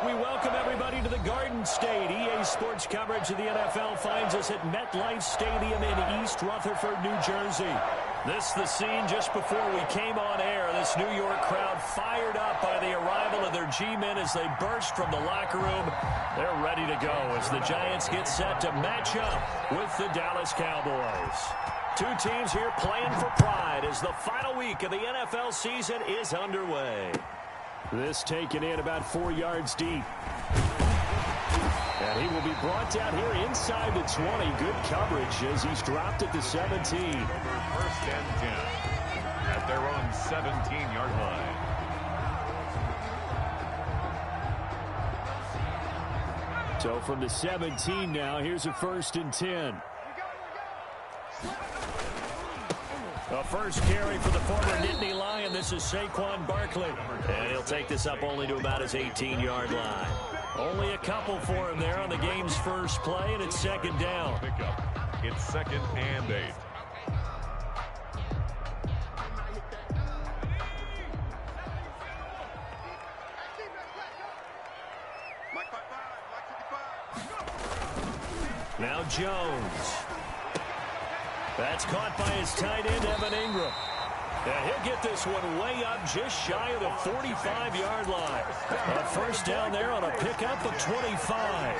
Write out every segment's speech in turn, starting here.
We welcome everybody to the Garden State. EA Sports coverage of the NFL finds us at MetLife Stadium in East Rutherford, New Jersey. This is the scene just before we came on air. This New York crowd fired up by the arrival of their G-men as they burst from the locker room. They're ready to go as the Giants get set to match up with the Dallas Cowboys. Two teams here playing for pride as the final week of the NFL season is underway. This taken in about 4 yards deep. And he will be brought down here inside the 20. Good coverage as he's dropped at the 17. First and 10 at their own 17-yard line. So from the 17 now, here's a first and 10. A first carry for the former Nittany Lion. This is Saquon Barkley. And he'll take this up only to about his 18-yard line. Only a couple for him there on the game's first play, and it's second down. It's second and 8. Now Jones. That's caught by his tight end, Evan Ingram. And he'll get this one way up just shy of the 45-yard line. A first down there on a pickup of 25.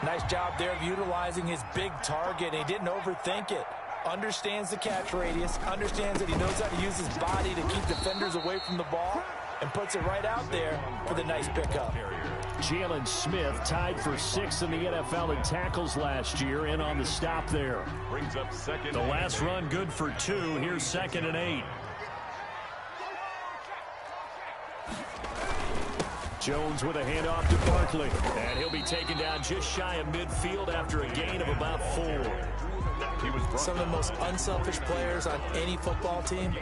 Nice job there of utilizing his big target. He didn't overthink it. Understands the catch radius. Understands that he knows how to use his body to keep defenders away from the ball. And puts it right out there for the nice pickup. Jalen Smith tied for 6th in the NFL in tackles last year, in on the stop there. Brings up second. The last run good for 2. Here's second and 8. Jones with a handoff to Barkley. And he'll be taken down just shy of midfield after a gain of about 4. Some of the most unselfish players on any football team,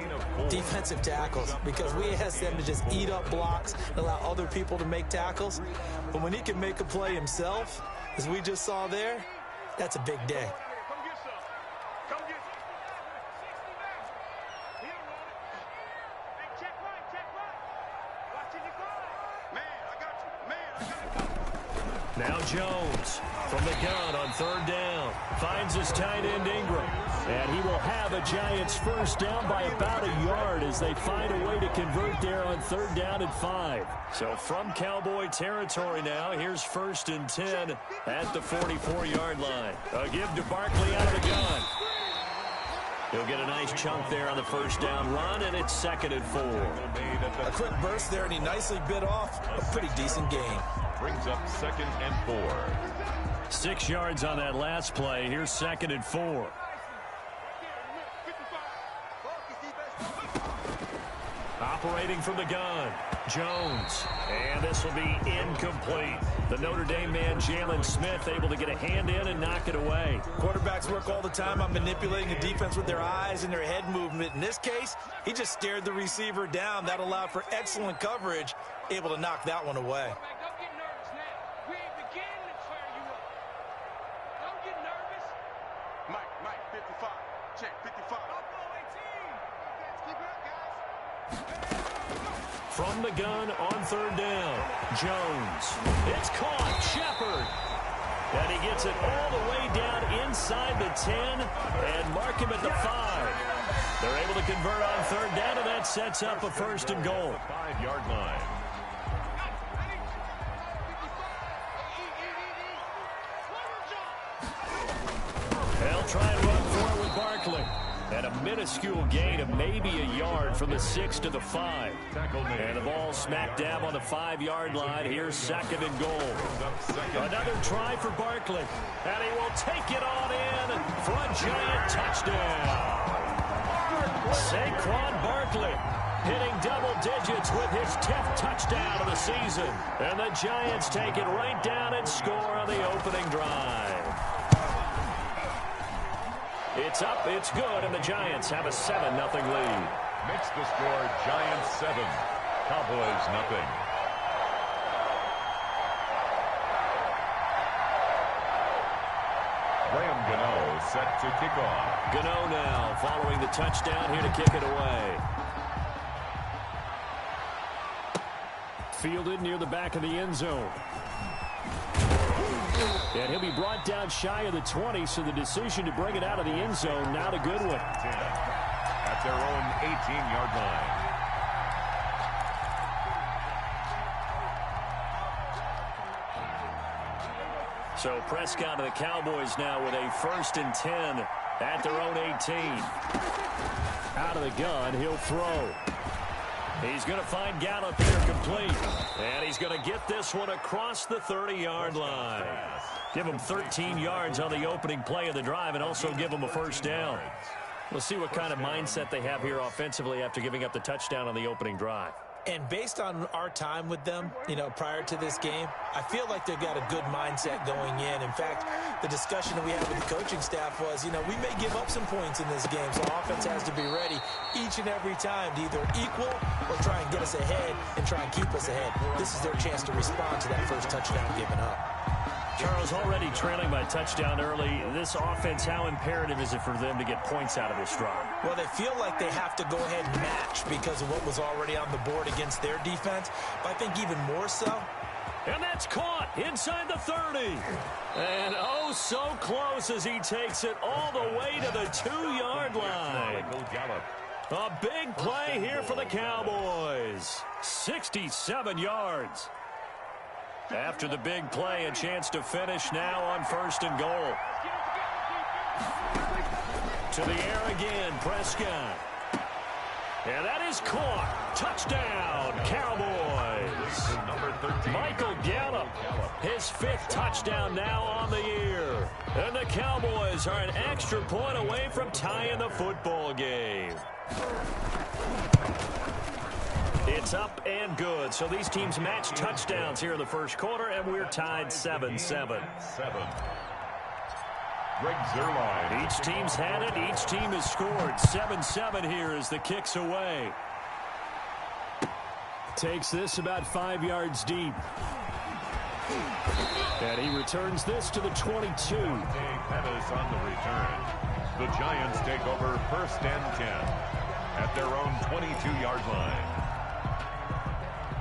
defensive tackles, because we ask them to just eat up blocks and allow other people to make tackles. But when he can make a play himself, as we just saw there, that's a big day. Now Jones from the gun on third down. Finds his tight end Ingram. And he will have a Giants first down by about a yard as they find a way to convert there on third down and 5. So from Cowboy territory now, here's first and 10 at the 44-yard line. A give to Barkley out of the gun. He'll get a nice chunk there on the first down run, and it's second and 4. A quick burst there, and he nicely bit off a pretty decent gain. Brings up second and 4. 6 yards on that last play. Here's second and 4. Operating from the gun, Jones. And this will be incomplete. The Notre Dame man, Jalen Smith, able to get a hand in and knock it away. Quarterbacks work all the time on manipulating the defense with their eyes and their head movement. In this case, he just stared the receiver down. That allowed for excellent coverage, able to knock that one away. From the gun on third down, Jones. It's caught, Shepard. And he gets it all the way down inside the 10 and mark him at the 5. They're able to convert on third down, and that sets up a first and goal. 5-yard line. They'll try and run for it with Barkley. And a minuscule gain of maybe a yard from the 6 to the 5. And the ball smack dab on the 5-yard line. Here's second and goal. Another try for Barkley. And he will take it on in for a Giant touchdown. Saquon Barkley hitting double digits with his 10th touchdown of the season. And the Giants take it right down and score on the opening drive. It's up, it's good, and the Giants have a 7-0 lead. Makes the score Giants 7, Cowboys 0. Graham Gano set to kick off. Gano now following the touchdown here to kick it away. Fielded near the back of the end zone. And he'll be brought down shy of the 20, so the decision to bring it out of the end zone, not a good one. At their own 18-yard line. So Prescott of the Cowboys now with a 1st and 10 at their own 18. Out of the gun, he'll throw. He's going to find Gallup here complete. And he's going to get this one across the 30-yard line. Give him 13 yards on the opening play of the drive and also give him a 1st down. We'll see what kind of mindset they have here offensively after giving up the touchdown on the opening drive. And based on our time with them, prior to this game, I feel like they've got a good mindset going in. In fact, the discussion that we had with the coaching staff was, we may give up some points in this game, so offense has to be ready each and every time to either equal or try and get us ahead and try and keep us ahead. This is their chance to respond to that first touchdown given up. Charles, already trailing by touchdown early. This offense, how imperative is it for them to get points out of this drive? Well, they feel like they have to go ahead and match because of what was already on the board against their defense. But I think even more so. And that's caught inside the 30. And oh, so close as he takes it all the way to the 2-yard line. A big play here for the Cowboys. 67 yards. After the big play, a chance to finish now on 1st and goal. To the air again, Prescott. And that is caught. Touchdown, Cowboys. Michael Gallup, his 5th touchdown now on the year. And the Cowboys are an extra point away from tying the football game. It's up and good. So these teams match touchdowns here in the first quarter, and we're tied 7-7. Each team's had it. Each team has scored. 7-7 here as the kick's away. Takes this about 5 yards deep. And he returns this to the 22. Pettis on the return. The Giants take over 1st and 10 at their own 22-yard line.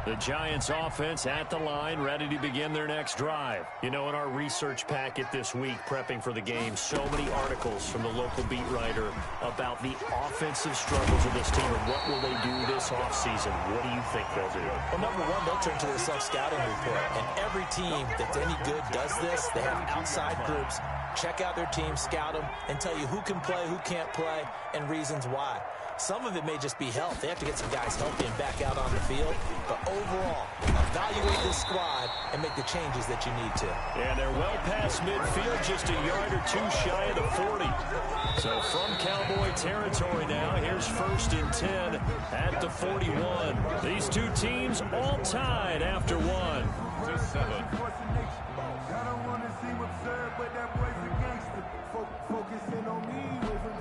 The Giants offense at the line, ready to begin their next drive. In our research packet this week, prepping for the game, so many articles from the local beat writer about the offensive struggles of this team and what will they do this offseason. What do you think they'll do? Well, number one, they'll turn to their self-scouting report. And every team that's any good does this. They have outside groups. Check out their team, scout them, and tell you who can play, who can't play, and reasons why. Some of it may just be health. They have to get some guys healthy and back out on the field. But overall, evaluate this squad and make the changes that you need to. And they're well past midfield, just a yard or two shy of the 40. So from Cowboy territory now, here's 1st and 10 at the 41. These two teams all tied after 1-7.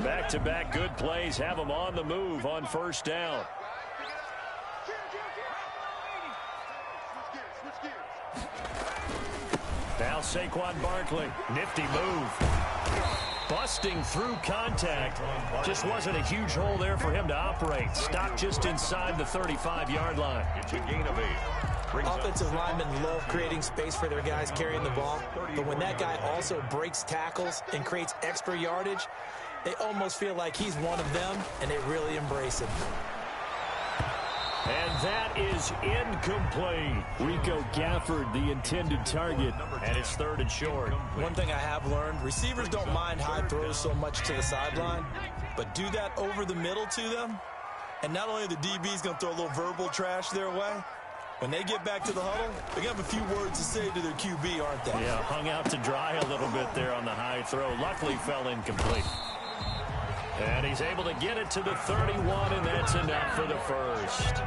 Back-to-back good plays have them on the move on 1st down. Now Saquon Barkley, nifty move. Busting through contact. Just wasn't a huge hole there for him to operate. Stopped just inside the 35-yard line. It's a gain of 8. Offensive linemen love creating space for their guys carrying the ball. But when that guy also breaks tackles and creates extra yardage, they almost feel like he's one of them, and they really embrace him. And that is incomplete. Rico Gafford, the intended target, and it's 3rd and short. One thing I have learned, receivers don't mind high throws so much to the sideline, but do that over the middle to them, and not only are the DBs going to throw a little verbal trash their way, when they get back to the huddle, they're going to have a few words to say to their QB, aren't they? Yeah, hung out to dry a little bit there on the high throw. Luckily fell incomplete. And he's able to get it to the 31, and that's enough for the first.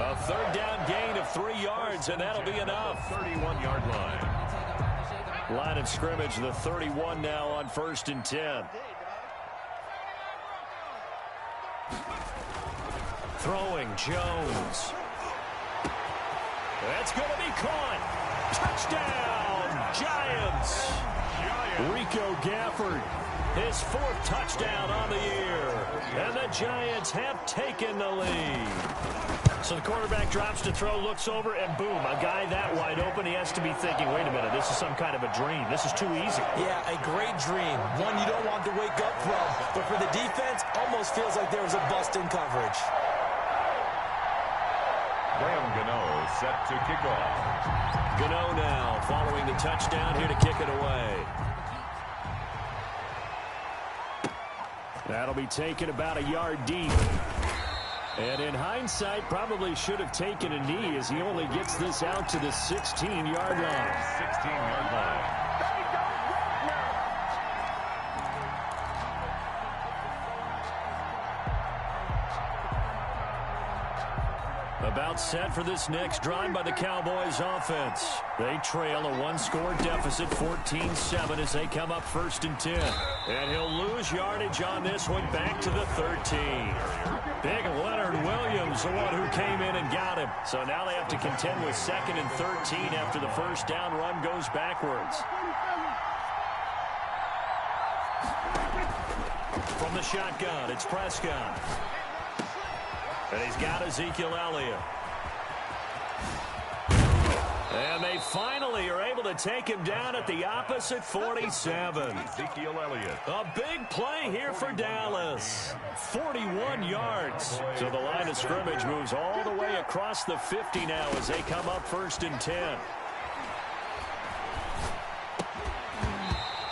A 3rd down gain of 3 yards, and that'll be enough. 31-yard line. Line of scrimmage, the 31 now on 1st and 10. Throwing Jones. That's going to be caught. Touchdown, Giants. Rico Gafford, his 4th touchdown on the year. And the Giants have taken the lead. So the quarterback drops to throw, looks over, and boom, a guy that wide open, he has to be thinking, wait a minute, this is some kind of a dream. This is too easy. Yeah, a great dream. One you don't want to wake up from. But for the defense, almost feels like there was a bust in coverage. Graham Gano set to kick off. Gano now following the touchdown here to kick it away. That'll be taken about a yard deep. And in hindsight, probably should have taken a knee as he only gets this out to the 16-yard line. 16-yard line. About set for this next drive by the Cowboys offense. They trail a one-score deficit, 14-7, as they come up 1st and 10. And he'll lose yardage on this one back to the 13. Big Leonard Williams, the one who came in and got him. So now they have to contend with 2nd and 13 after the first down run goes backwards. From the shotgun, it's Prescott. And he's got Ezekiel Elliott. And they finally are able to take him down at the opposite 47. Ezekiel Elliott. A big play here for Dallas. 41 yards. So the line of scrimmage moves all the way across the 50 now as they come up 1st and 10.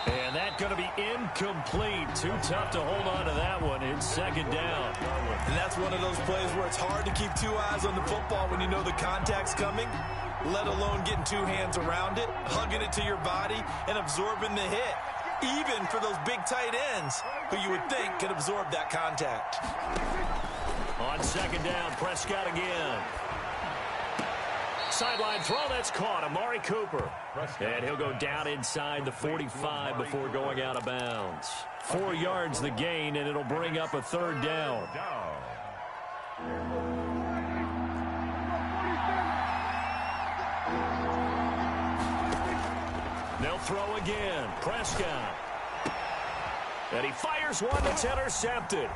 And that's going to be incomplete. Too tough to hold on to that one. It's 2nd down. And that's one of those plays where it's hard to keep 2 eyes on the football when you know the contact's coming, let alone getting 2 hands around it, hugging it to your body, and absorbing the hit. Even for those big tight ends who you would think could absorb that contact. On 2nd down, Prescott again. Sideline throw, that's caught. Amari Cooper. And he'll go down inside the 45 before going out of bounds. 4 yards the gain, and it'll bring up a 3rd down. They'll throw again. Prescott. And he fires one that's intercepted.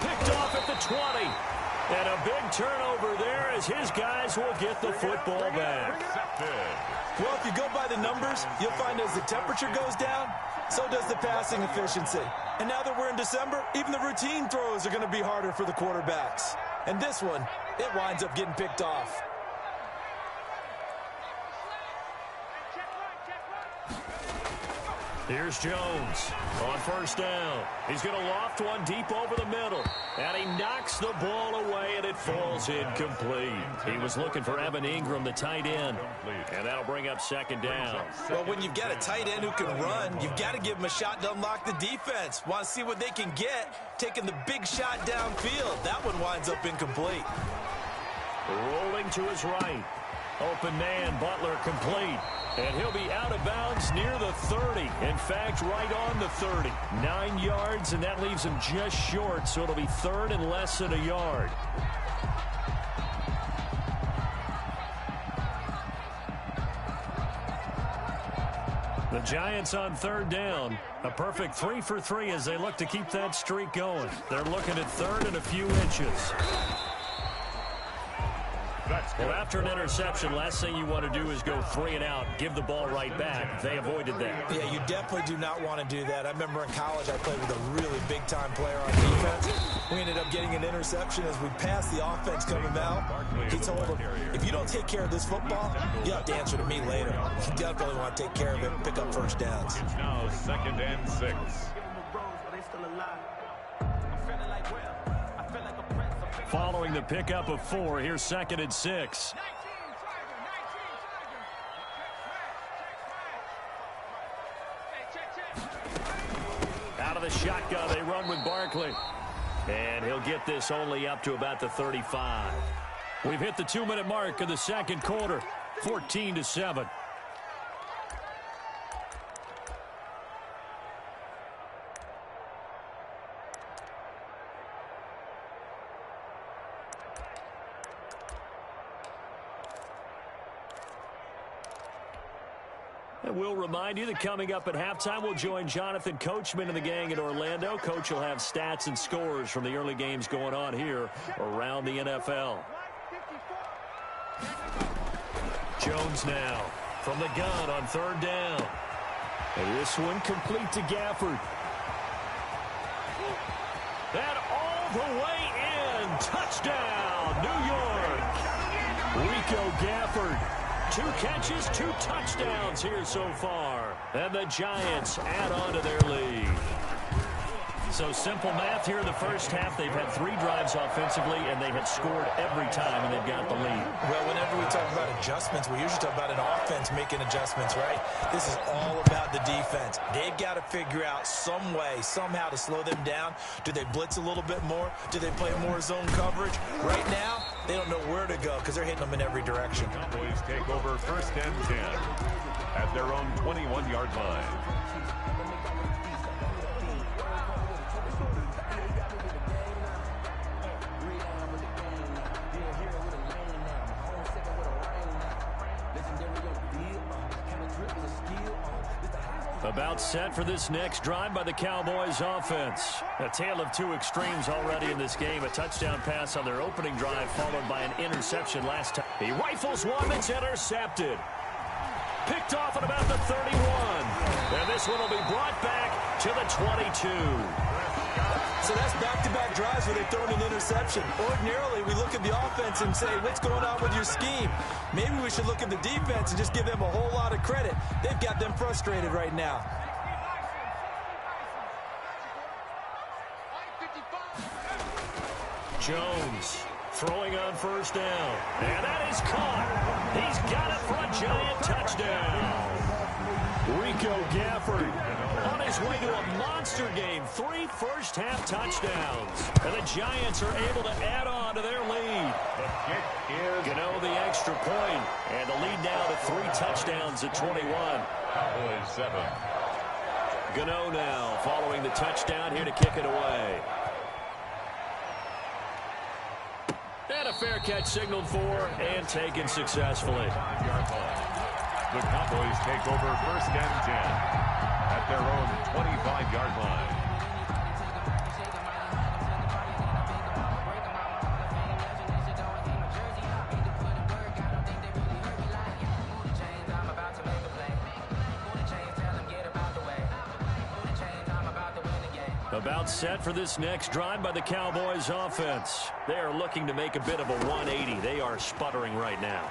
Picked off at the 20. And a big turnover there as his guys will get the football back. Well, if you go by the numbers, you'll find as the temperature goes down, so does the passing efficiency. And now that we're in December, even the routine throws are going to be harder for the quarterbacks. And this one, it winds up getting picked off. Here's Jones on 1st down. He's going to loft one deep over the middle. And he knocks the ball away, and it falls incomplete. He was looking for Evan Ingram, the tight end. And that'll bring up 2nd down. Well, when you've got a tight end who can run, you've got to give him a shot to unlock the defense. Want to see what they can get, taking the big shot downfield. That one winds up incomplete. Rolling to his right. Open man, Butler complete. And he'll be out of bounds near the 30. In fact, right on the 30. 9 yards, and that leaves him just short, so it'll be 3rd and less than a yard. The Giants on 3rd down. A perfect 3 for 3 as they look to keep that streak going. They're looking at 3rd and a few inches. Well, after an interception, last thing you want to do is go 3 and out, give the ball right back. They avoided that. Yeah, you definitely do not want to do that. I remember in college I played with a really big-time player on defense. We ended up getting an interception as we passed the offense coming out. He told him, if you don't take care of this football, you'll have to answer to me later. You definitely want to take care of it and pick up first downs. It's now 2nd and 6. Following the pickup of 4, here's 2nd and 6. Out of the shotgun, they run with Barkley. And he'll get this only up to about the 35. We've hit the 2-minute mark of the 2nd quarter, 14-7. And we'll remind you that coming up at halftime, we'll join Jonathan Coachman and the gang in Orlando. Coach will have stats and scores from the early games going on here around the NFL. Jones now from the gun on third down. And this one complete to Gafford. And all the way in. Touchdown, New York. Rico Gafford. 2 catches, 2 touchdowns here so far. And the Giants add on to their lead. So simple math here in the first half. They've had 3 drives offensively, and they have scored every time, and they've got the lead. Well, whenever we talk about adjustments, we usually talk about an offense making adjustments, right? This is all about the defense. They've got to figure out some way, somehow to slow them down. Do they blitz a little bit more? Do they play more zone coverage? Right now, they don't know where to go because they're hitting them in every direction. Cowboys take over first and 10 at their own 21-yard line. About set for this next drive by the Cowboys offense. A tale of 2 extremes already in this game. A touchdown pass on their opening drive followed by an interception last time. He rifles one that's intercepted. Picked off at about the 31. And this one will be brought back to the 22. So that's back-to-back drives where they've thrown an interception. Ordinarily, we look at the offense and say, what's going on with your scheme? Maybe we should look at the defense and just give them a whole lot of credit. They've got them frustrated right now. Jones throwing on first down. And that is caught. He's got it for a Giant touchdown. Rico Gafford on his way to a monster game. 3 first-half touchdowns. And the Giants are able to add on to their lead. The kick is Gano the extra point. And the lead now to 3 touchdowns at 21. Cowboys 7. Gano now following the touchdown here to kick it away. And a fair catch signaled for and taken successfully. The Cowboys take over first and 10 at their own 25-yard line. About set for this next drive by the Cowboys offense. They are looking to make a bit of a 180. They are sputtering right now.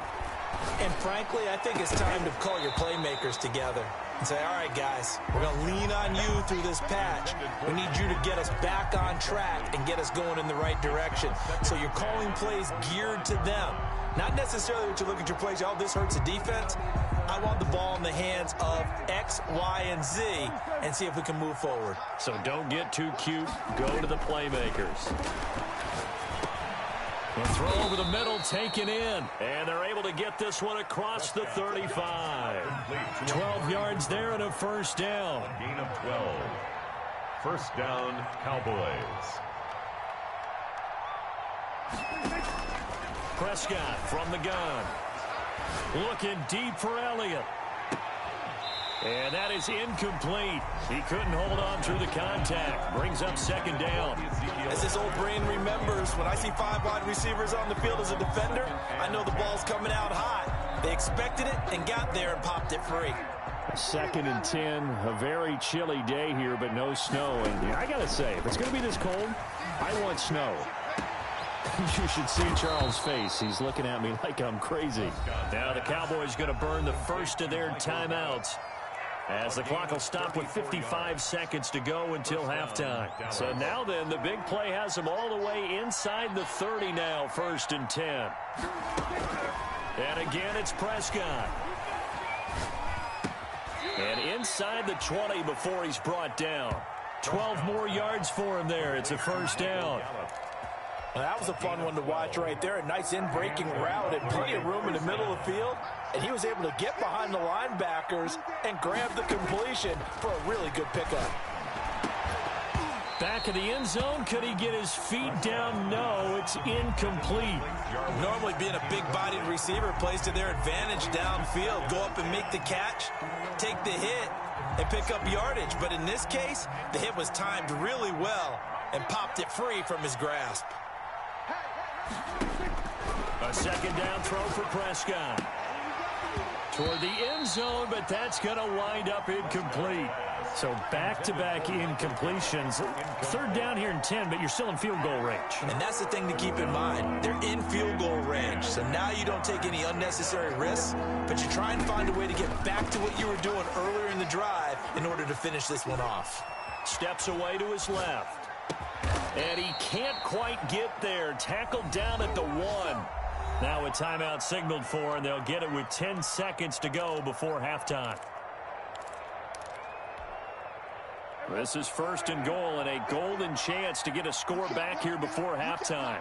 And frankly, I think it's time to call your playmakers together and say, all right, guys, we're going to lean on you through this patch. We need you to get us back on track and get us going in the right direction. So you're calling plays geared to them. Not necessarily that you look at your plays, oh, this hurts the defense. I want the ball in the hands of X, Y, and Z and see if we can move forward. So don't get too cute. Go to the playmakers. The throw over the middle taken in. And they're able to get this one across the 35. 12 yards there and a first down. Gain of 12. First down, Cowboys. Prescott from the gun. Looking deep for Elliott. And that is incomplete. He couldn't hold on through the contact. Brings up second down. As this old brain remembers, when I see 5 wide receivers on the field as a defender, I know the ball's coming out hot. They expected it and got there and popped it free. 2nd and 10. A very chilly day here, but no snow. And I got to say, if it's going to be this cold, I want snow. You should see Charles' face. He's looking at me like I'm crazy. Now the Cowboys going to burn the first of their timeouts, as the clock will stop with 55 seconds to go until halftime. So now then, the big play has them all the way inside the 30 now, 1st and 10. And again, it's Prescott. And inside the 20 before he's brought down. 12 more yards for him there. It's a first down. Well, that was a fun one to watch right there. A nice in-breaking route and plenty of room in the middle of the field. And he was able to get behind the linebackers and grab the completion for a really good pickup. Back of the end zone. Could he get his feet down? No, it's incomplete. Normally being a big-bodied receiver plays to their advantage downfield. Go up and make the catch, take the hit, and pick up yardage. But in this case, the hit was timed really well and popped it free from his grasp. A second down throw for Prescott. Toward the end zone, but that's going to wind up incomplete. So back-to-back incompletions. Third down here in 10, but you're still in field goal range. And that's the thing to keep in mind. They're in field goal range. So now you don't take any unnecessary risks, but you try and find a way to get back to what you were doing earlier in the drive in order to finish this one off. Steps away to his left. And he can't quite get there. Tackled down at the 1. Now a timeout signaled for, and they'll get it with 10 seconds to go before halftime. This is first and goal and a golden chance to get a score back here before halftime.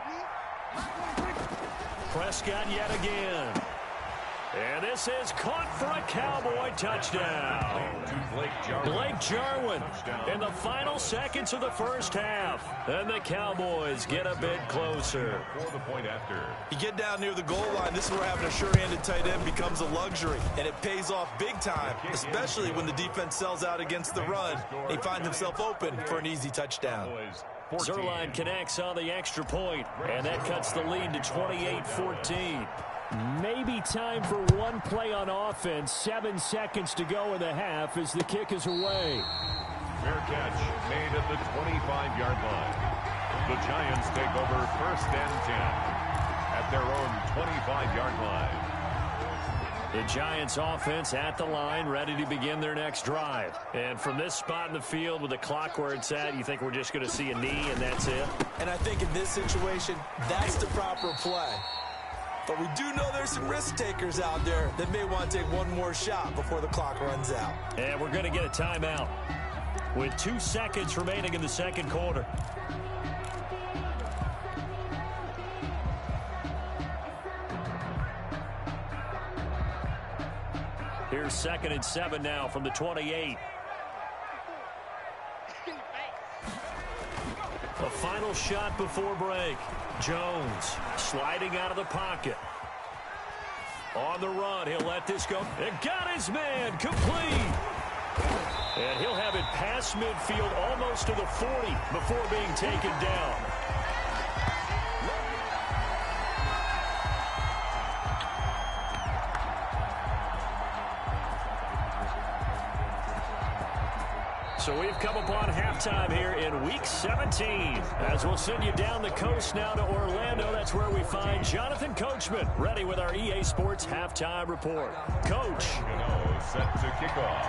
Prescott yet again. And this is caught for a Cowboy touchdown. Blake Jarwin in the final seconds of the first half. And the Cowboys get a bit closer. You get down near the goal line, this is where having a sure-handed tight end becomes a luxury. And it pays off big time, especially when the defense sells out against the run. He finds himself open for an easy touchdown. Zerline connects on the extra point, and that cuts the lead to 28-14. Maybe time for one play on offense. 7 seconds to go in the half as the kick is away. Fair catch made at the 25-yard line. The Giants take over first and 10 at their own 25-yard line. The Giants offense at the line, ready to begin their next drive. And from this spot in the field with the clock where it's at, you think we're just going to see a knee and that's it? And I think in this situation, that's the proper play. But we do know there's some risk takers out there that may want to take one more shot before the clock runs out. And we're going to get a timeout with 2 seconds remaining in the second quarter. Here's 2nd and 7 now from the 28. A final shot before break. Jones sliding out of the pocket. On the run, he'll let this go. And got his man complete. And he'll have it past midfield almost to the 40 before being taken down. So we've come upon halftime here in Week 17. As we'll send you down the coast now to Orlando, that's where we find Jonathan Coachman, ready with our EA Sports Halftime Report. Coach. Set to kick off.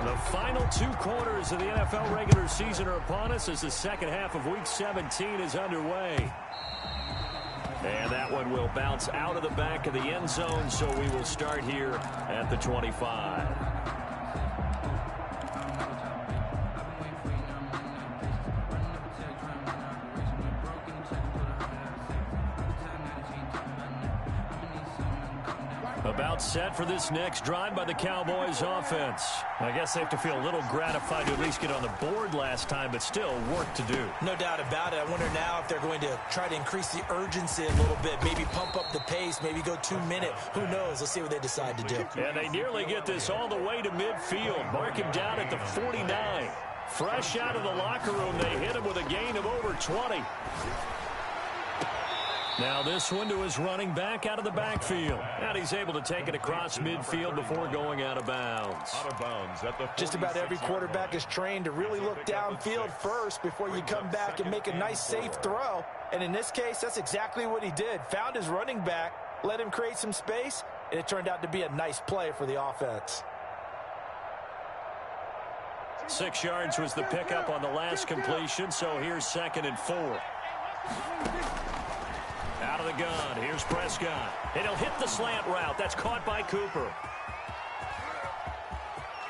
The final 2 quarters of the NFL regular season are upon us as the second half of Week 17 is underway. And that one will bounce out of the back of the end zone, so we will start here at the 25. About set for this next drive by the Cowboys offense. I guess they have to feel a little gratified to at least get on the board last time, but still work to do. No doubt about it. I wonder now if they're going to try to increase the urgency a little bit, maybe pump up the pace, maybe go 2 minute. Who knows? Let's see what they decide to do. And they nearly get this all the way to midfield. Mark him down at the 49. Fresh out of the locker room, they hit him with a gain of over 20. Now this one to his running back out of the backfield. And he's able to take it across midfield before going out of bounds. Out of bounds at the Just about every quarterback is trained to really look downfield first before you come back and make a nice safe throw. And in this case, that's exactly what he did. Found his running back, let him create some space, and it turned out to be a nice play for the offense. 6 yards was the pickup on the last completion, so here's 2nd and 4. Out of the gun, here's Prescott. And he'll hit the slant route. That's caught by Cooper.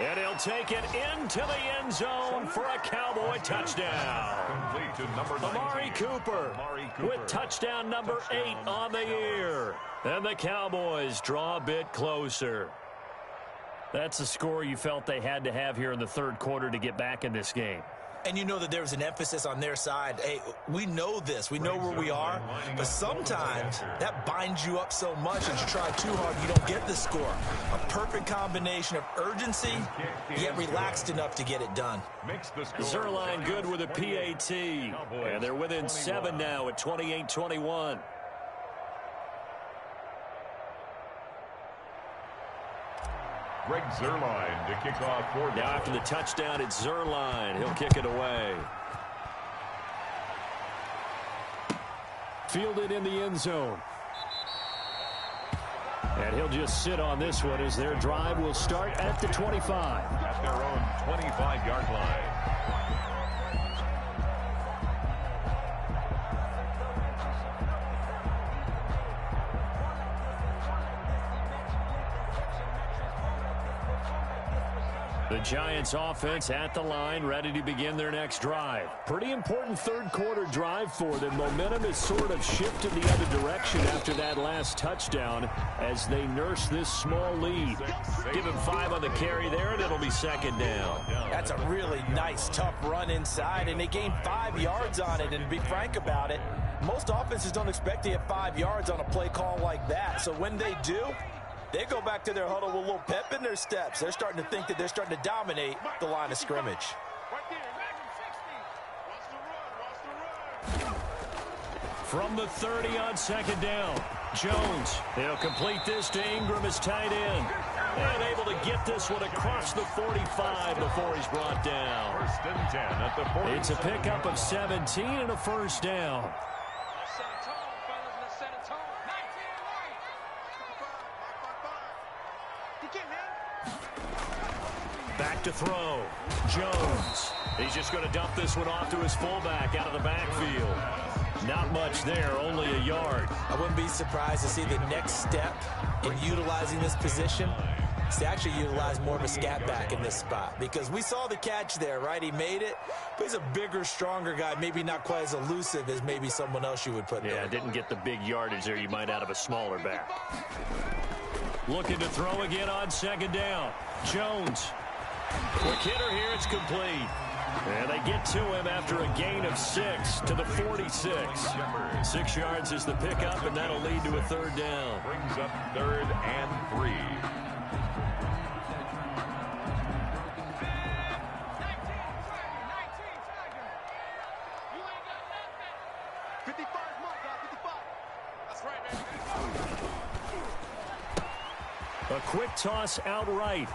And he'll take it into the end zone for a Cowboy touchdown. complete to number 19. Amari Cooper with touchdown number 8 on the year. And the Cowboys draw a bit closer. That's a score you felt they had to have here in the third quarter to get back in this game. And you know that there's an emphasis on their side. Hey, we know this. We know where we are. But sometimes that binds you up so much that you try too hard, you don't get the score. A perfect combination of urgency, yet relaxed enough to get it done. Zerline good with a PAT. And they're within 7 now at 28-21. Greg Zerline to kick off for now after the touchdown, it's Zerline. He'll kick it away. Fielded in the end zone. And he'll just sit on this one as their drive will start at the 25. At their own 25-yard line. The Giants offense at the line, ready to begin their next drive. Pretty important third quarter drive for them. Momentum has sort of shifted the other direction after that last touchdown as they nurse this small lead. Give him 5 on the carry there, and it'll be second down. That's a really nice, tough run inside, and they gained 5 yards on it. And to be frank about it, most offenses don't expect to get 5 yards on a play call like that. So when they do, they go back to their huddle with a little pep in their steps. They're starting to think that they're starting to dominate the line of scrimmage. From the 30 on second down, Jones. He'll complete this to Ingram as tight end. And able to get this one across the 45 before he's brought down. First and 10 at the 40. It's a pickup of 17 and a first down. Back to throw. Jones. He's just going to dump this one off to his fullback out of the backfield. Not much there, only a yard. I wouldn't be surprised to see the next step in utilizing this position is to actually utilize more of a scat back in this spot. Because we saw the catch there, right? He made it, but he's a bigger, stronger guy, maybe not quite as elusive as maybe someone else you would put there. Yeah, didn't get the big yardage there you might out of a smaller back. Looking to throw again on second down. Jones. Quick hitter here, it's complete. And they get to him after a gain of 6 to the 46. 6 yards is the pickup, and that'll lead to a third down. Brings up 3rd and 3. A quick toss outright.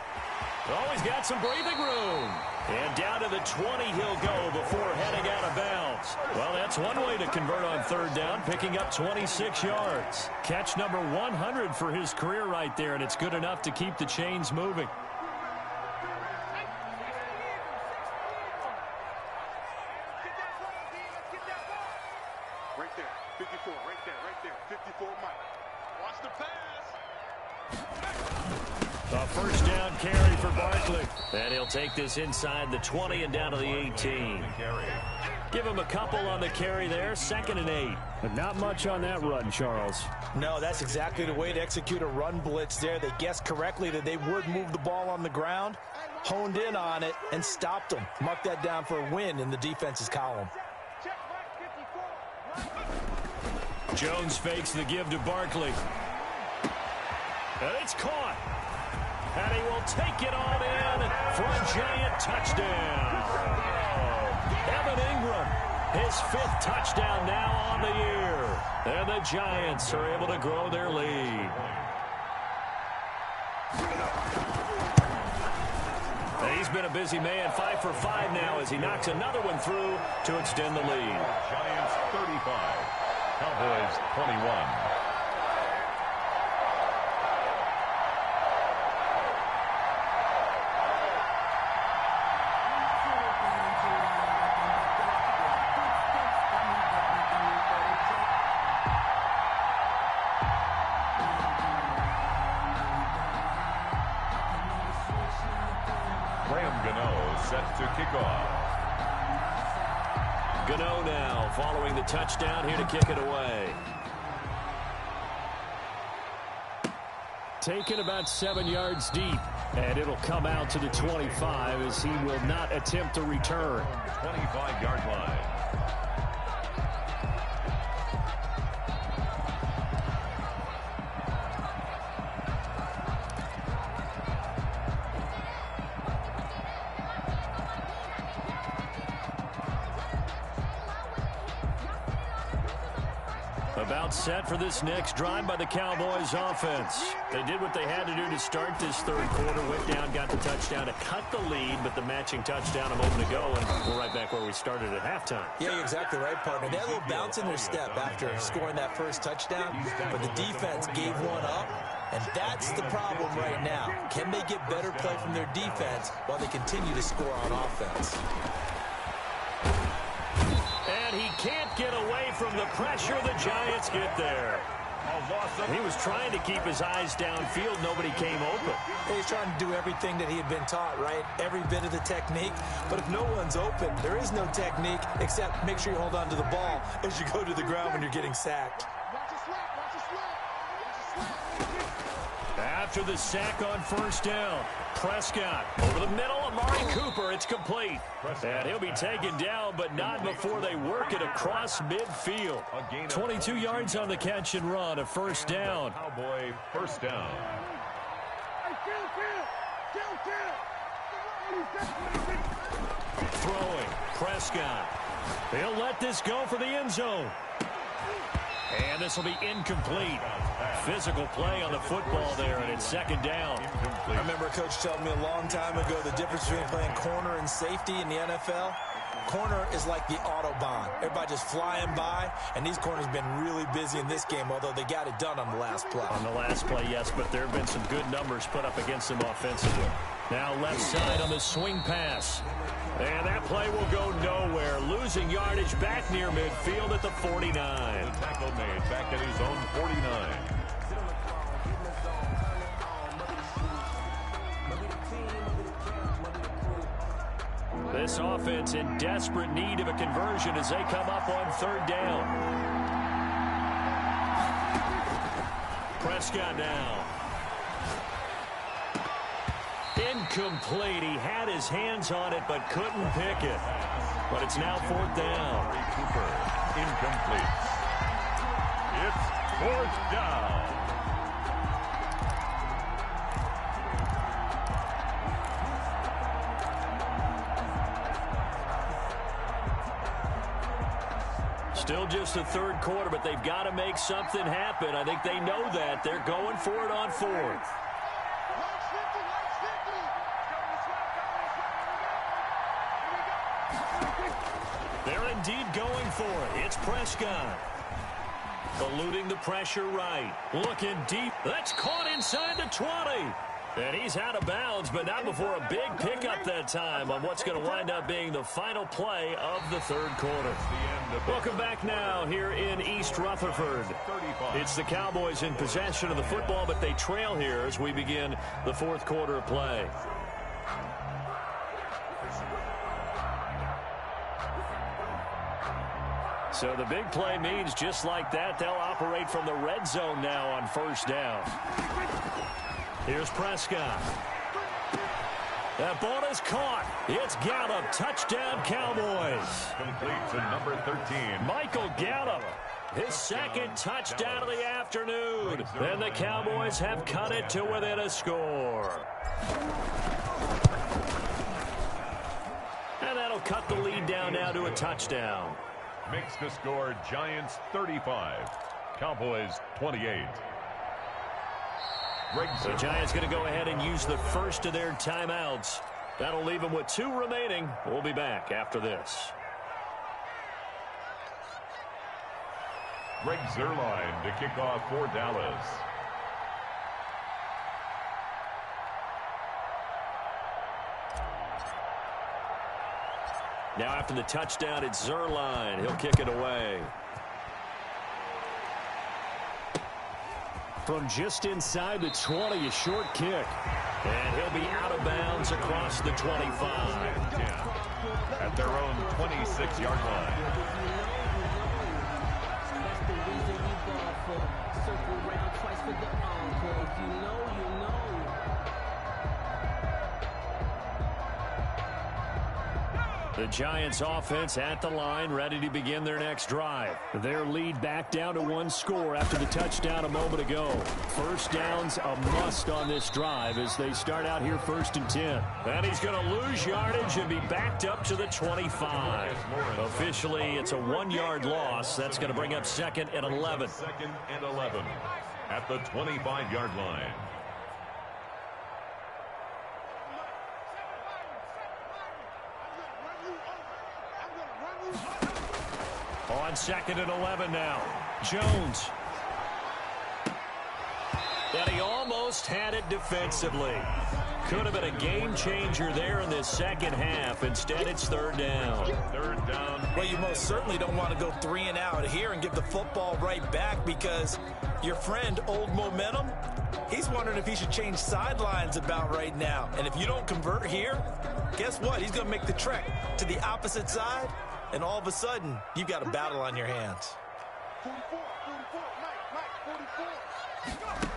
Always got some breathing room. And down to the 20 he'll go before heading out of bounds. Well, that's one way to convert on third down, picking up 26 yards. Catch number 100 for his career right there, and it's good enough to keep the chains moving. Right there, 54, right there, 54 Mike. Watch the pass. A first down carry for Barkley. And he'll take this inside the 20 and down to the 18. Give him a couple on the carry there, 2nd and 8. But not much on that run, Charles. No, that's exactly the way to execute a run blitz there. They guessed correctly that they would move the ball on the ground, honed in on it, and stopped them. Mark that down for a win in the defense's column. Jones fakes the give to Barkley. And it's caught. And he will take it on in for a Giant touchdown. Evan Ingram, his 5th touchdown now on the year. And the Giants are able to grow their lead. And he's been a busy man, 5 for 5 now as he knocks another one through to extend the lead. Giants 35, Cowboys 21. Set to kick off. Gano now following the touchdown here to kick it away. Taken about 7 yards deep. And it'll come out to the 25 as he will not attempt to return. 25-yard line. About set for this next drive by the Cowboys offense. They did what they had to do to start this third quarter. Went down, got the touchdown to cut the lead, but the matching touchdown a moment ago, and we're right back where we started at halftime. Yeah, you're exactly right, partner. They had a little bounce in their step after scoring that first touchdown, but the defense gave one up, and that's the problem right now. Can they get better play from their defense while they continue to score on offense? And he can't get away from the pressure. The Giants get there. He was trying to keep his eyes downfield. Nobody came open. He's trying to do everything that he had been taught, right? Every bit of the technique. But if no one's open, there is no technique except make sure you hold on to the ball as you go to the ground when you're getting sacked. After the sack on first down, Prescott over the middle. Amari Cooper, it's complete. And he'll be taken down, but not before they work it across midfield. 22 yards on the catch and run, a first down. Cowboy first down. Throwing, Prescott. He'll let this go for the end zone. And this will be incomplete. Physical play on the football there, and it's second down. I remember a coach telling me a long time ago the difference between playing corner and safety in the NFL. Corner is like the Autobahn. Everybody just flying by, and these corners have been really busy in this game, although they got it done on the last play. On the last play, yes, but there have been some good numbers put up against them offensively. Now left side on the swing pass. And that play will go nowhere. Losing yardage back near midfield at the 49. The tackle made back at his own 49. This offense in desperate need of a conversion as they come up on third down. Prescott now. Incomplete. He had his hands on it but couldn't pick it. But it's now fourth down. Cooper, incomplete. It's fourth down. Still just the third quarter, but they've got to make something happen. I think they know that. They're going for it on fourth. They're indeed going for it. It's Prescott. Eluding the pressure right. Looking deep. That's caught inside the 20. And he's out of bounds, but not before a big pickup that time on what's going to wind up being the final play of the third quarter. Welcome back now here in East Rutherford. It's the Cowboys in possession of the football, but they trail here as we begin the fourth quarter of play. So the big play means just like that, they'll operate from the red zone now on first down. Here's Prescott. That ball is caught. It's Gallup. Touchdown, Cowboys. Complete to number 13. Michael Gallup. His second touchdown of the afternoon. Then the Cowboys have cut it to within a score. And that'll cut the lead down now to a touchdown. Makes the score Giants 35. Cowboys 28. The Giants going to go ahead and use the first of their timeouts. That'll leave them with 2 remaining. We'll be back after this. Greg Zuerlein to kick off for Dallas. Now after the touchdown, it's Zuerlein. He'll kick it away. From just inside the 20, a short kick. And he'll be out of bounds across the 25. At their own 26-yard line. The Giants offense at the line, ready to begin their next drive. Their lead back down to one score after the touchdown a moment ago. First down's a must on this drive as they start out here 1st and 10. And he's going to lose yardage and be backed up to the 25. Officially, it's a 1-yard loss. That's going to bring up 2nd and 11. 2nd and 11 at the 25-yard line. On 2nd and 11 now. Jones. And he almost had it defensively. Could have been a game changer there in this second half. Instead, it's 3rd down. 3rd down. Well, you most certainly don't want to go 3 and out here and give the football right back because your friend, Old Momentum, he's wondering if he should change sidelines about right now. And if you don't convert here, guess what? He's going to make the trek to the opposite side, and all of a sudden, you've got a battle on your hands. 44, Mike, 44.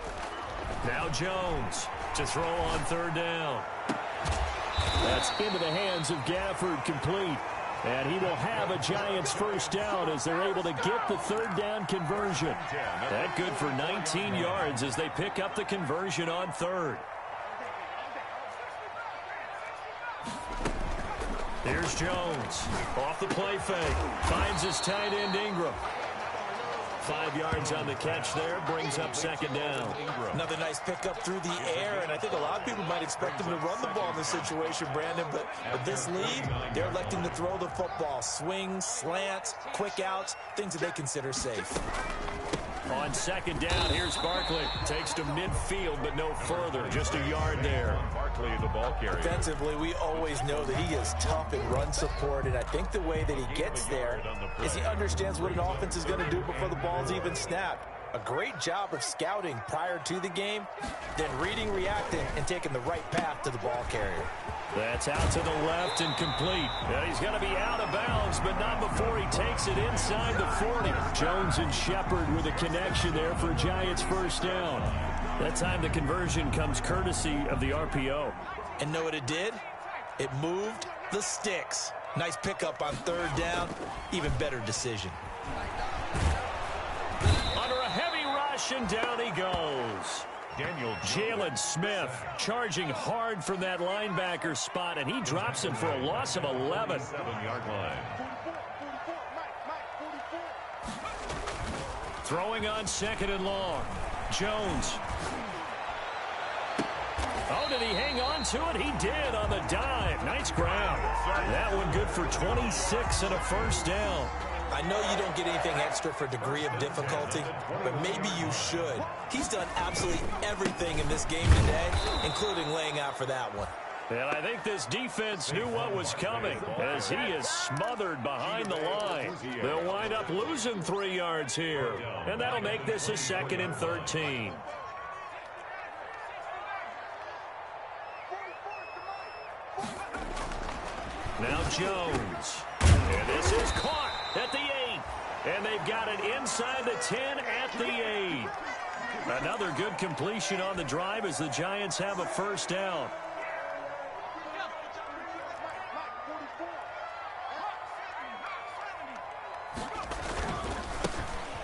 Now Jones to throw on 3rd down. That's into the hands of Gafford, complete. And he will have a Giants first down as they're able to get the 3rd down conversion. That good for 19 yards as they pick up the conversion on 3rd. Here's Jones. Off the play fake. Finds his tight end Ingram. 5 yards on the catch there. Brings up 2nd down. Another nice pickup through the air, and I think a lot of people might expect him to run the ball in this situation, Brandon, but with this lead, they're electing to throw the football. Swings, slants, quick outs, things that they consider safe. On 2nd down, here's Barkley. Takes to midfield, but no further. Just a yard there. Barkley, the ball carrier. Defensively, we always know that he is tough in run support, and I think the way that he gets there is he understands what an offense is going to do before the ball's even snapped. A great job of scouting prior to the game, then reading, reacting, and taking the right path to the ball carrier. That's out to the left and complete. And he's going to be out of bounds, but not before he takes it inside the 40. Jones and Shepard with a connection there for Giants first down. That time the conversion comes courtesy of the RPO. And know what it did? It moved the sticks. Nice pickup on 3rd down. Even better decision. Under a heavy rush, and down he goes. Jalen Smith charging hard from that linebacker spot, and he drops him for a loss of 11. 7-yard line. Throwing on 2nd and long. Jones. Oh, did he hang on to it? He did on the dive. Nice grab. That one good for 26 and a first down. I know you don't get anything extra for degree of difficulty, but maybe you should. He's done absolutely everything in this game today, including laying out for that one. And I think this defense knew what was coming as he is smothered behind the line. They'll wind up losing 3 yards here, and that'll make this a 2nd and 13. Now Jones. And this is caught at the 8. And they've got it inside the 10 at the 8. Another good completion on the drive as the Giants have a first down.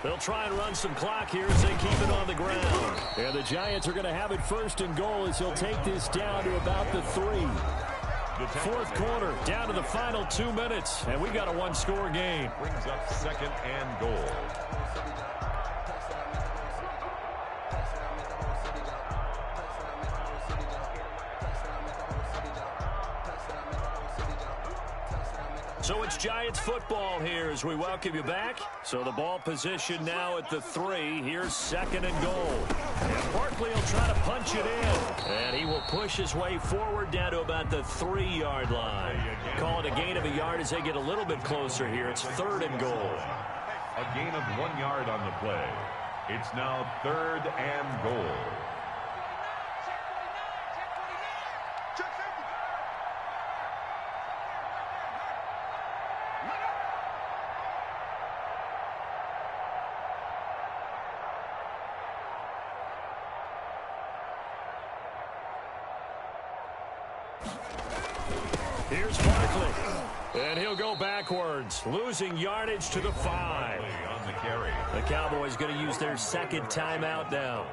They'll try and run some clock here as they keep it on the ground. And the Giants are going to have it 1st and goal as he'll take this down to about the 3. 4th quarter, down to the final 2 minutes, and we got a 1-score game. Brings up 2nd and goal. So it's Giants football here as we welcome you back. So the ball position now at the 3. Here's 2nd and goal. And Barkley will try to punch it in. And he will push his way forward down to about the 3-yard line. Call it a gain of a yard as they get a little bit closer here. It's 3rd and goal. A gain of 1 yard on the play. It's now 3rd and goal. Here's Barkley. And he'll go backwards, losing yardage to the 5. On the carry. The Cowboys going to use their second timeout now,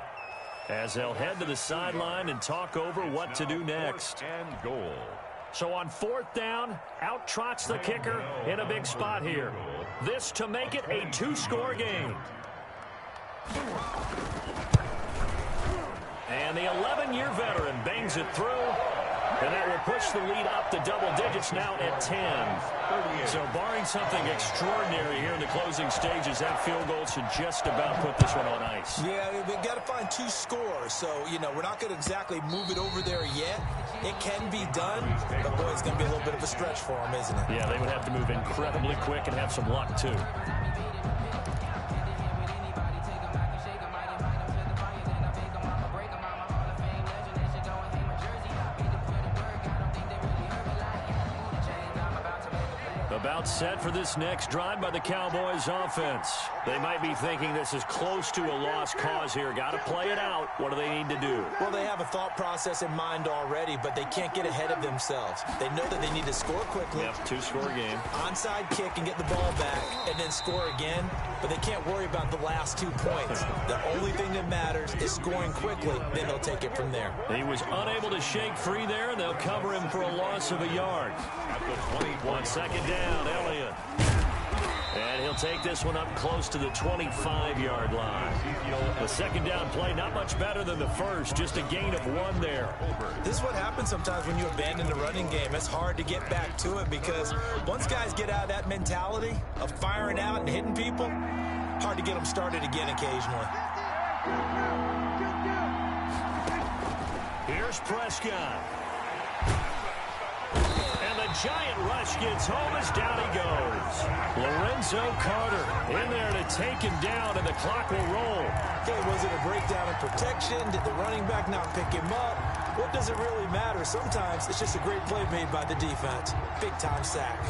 as they'll head to the sideline and talk over what to do next. And goal. So on 4th down, out trots the kicker in a big spot here. This to make it a 2-score game. And the 11-year veteran bangs it through. And that will push the lead up to double digits now at 10. So barring something extraordinary here in the closing stages, that field goal should just about put this one on ice. Yeah, we've got to find 2 scores. So, you know, we're not going to exactly move it over there yet. It can be done, but boy, it's going to be a little bit of a stretch for them, isn't it? Yeah, they would have to move incredibly quick and have some luck, too. About set for this next drive by the Cowboys offense. They might be thinking this is close to a lost cause here. Got to play it out. What do they need to do? Well, they have a thought process in mind already, but they can't get ahead of themselves. They know that they need to score quickly. Yep, 2-score game. Onside kick and get the ball back and then score again, but they can't worry about the last 2 points. The only thing that matters is scoring quickly, then they'll take it from there. He was unable to shake free there, and they'll cover him for a loss of a yard. At the 21. 2nd down, Elliott. And he'll take this one up close to the 25-yard line. The 2nd down play, not much better than the first, just a gain of 1 there. This is what happens sometimes when you abandon the running game. It's hard to get back to it because once guys get out of that mentality of firing out and hitting people, hard to get them started again occasionally. Here's Prescott. Giant rush gets home as down he goes. Lorenzo Carter in there to take him down, and the clock will roll. Okay, was it a breakdown in protection? Did the running back not pick him up? What does it really matter? Sometimes it's just a great play made by the defense. Big-time sack.